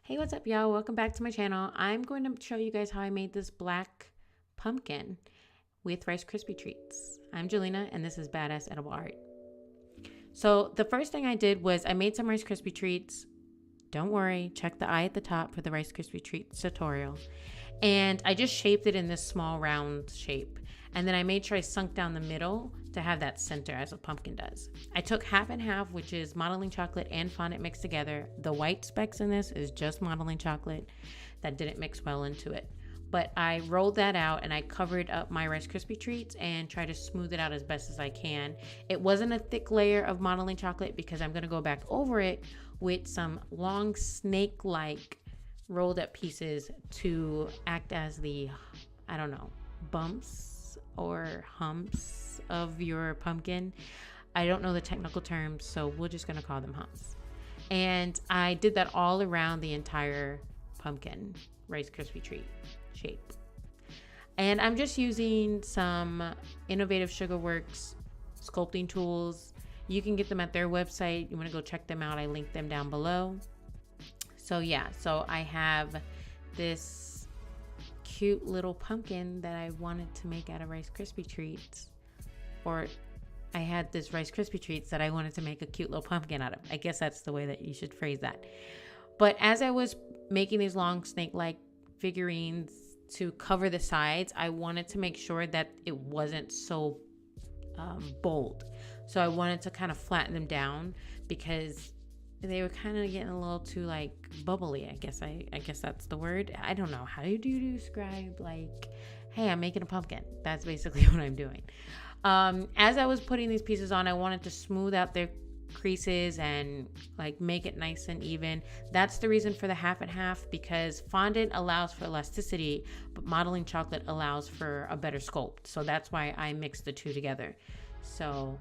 Hey, what's up, y'all? Welcome back to my channel. I'm going to show you guys how I made this black pumpkin with Rice Krispie treats. I'm Jelena, and this is Badass Edible Art. So the first thing I did was I made some Rice Krispie treats. Don't worry, check the eye at the top for the Rice Krispie treats tutorial. And I just shaped it in this small round shape. And then I made sure I sunk down the middle to have that center as a pumpkin does. I took half and half, which is modeling chocolate and fondant mixed together. The white specks in this is just modeling chocolate that didn't mix well into it. But I rolled that out and I covered up my Rice Krispie treats and tried to smooth it out as best as I can. It wasn't a thick layer of modeling chocolate because I'm gonna go back over it with some long snake-like rolled up pieces to act as the, I don't know, bumps or humps of your pumpkin. I don't know the technical terms, so we're just gonna call them humps. And I did that all around the entire pumpkin Rice Krispie treat shape. And I'm just using some Innovative Sugarworks sculpting tools. You can get them at their website. You want to go check them out, I linked them down below. So yeah, so I have this cute little pumpkin that I wanted to make out of Rice Krispie treats. Or I had this Rice Krispie treats that I wanted to make a cute little pumpkin out of. I guess that's the way that you should phrase that. But as I was making these long snake-like figurines to cover the sides, I wanted to make sure that it wasn't so bold. So I wanted to kind of flatten them down because they were kind of getting a little too like bubbly. I guess that's the word. I don't know. How do you describe like, hey, I'm making a pumpkin? That's basically what I'm doing. As I was putting these pieces on, I wanted to smooth out their creases and like make it nice and even. That's the reason for the half and half, because fondant allows for elasticity, but modeling chocolate allows for a better sculpt. So that's why I mixed the two together. So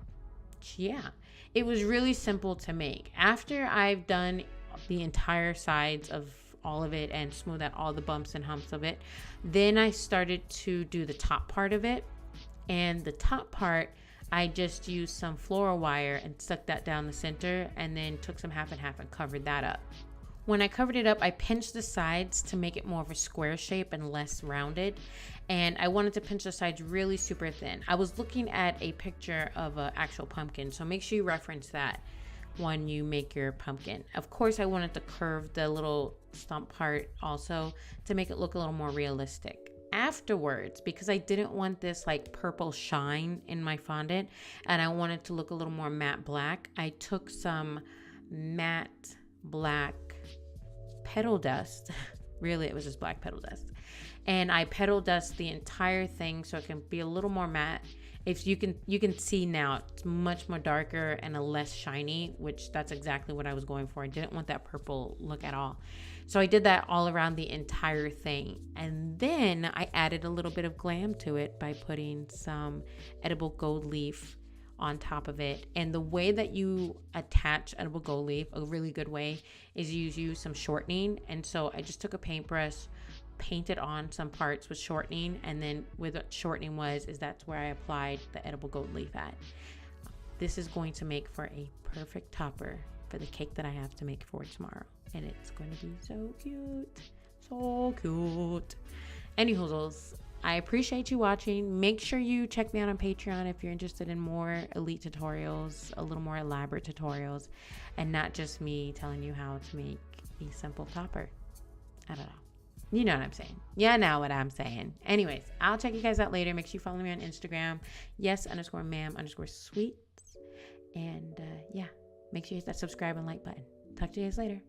yeah, it was really simple to make. After I've done the entire sides of all of it and smooth out all the bumps and humps of it, then I started to do the top part of it. And the top part, I just used some floral wire and stuck that down the center, and then took some half and half and covered that up. When I covered it up, I pinched the sides to make it more of a square shape and less rounded. And I wanted to pinch the sides really super thin. I was looking at a picture of an actual pumpkin, so make sure you reference that when you make your pumpkin. Of course, I wanted to curve the little stump part also to make it look a little more realistic. Afterwards, because I didn't want this like purple shine in my fondant and I wanted to look a little more matte black, I took some matte black petal dust. Really, it was just black petal dust, and I petal dust the entire thing so it can be a little more matte. If you can see now, it's much more darker and a less shiny, which that's exactly what I was going for. I didn't want that purple look at all. So I did that all around the entire thing. And then I added a little bit of glam to it by putting some edible gold leaf on top of it. And the way that you attach edible gold leaf, a really good way, is you use some shortening. And so I just took a paintbrush, painted on some parts with shortening, and then with what shortening is that's where I applied the edible gold leaf at. This is going to make for a perfect topper for the cake that I have to make for tomorrow, and it's going to be so cute. Anywhoozles, I appreciate you watching. Make sure you check me out on Patreon if you're interested in more elite tutorials, a little more elaborate tutorials, and not just me telling you how to make a simple topper. I don't know. You know what I'm saying. You know what I'm saying. Anyways, I'll check you guys out later. Make sure you follow me on Instagram. Yes_ma'am_sweets. And yeah, make sure you hit that subscribe and like button. Talk to you guys later.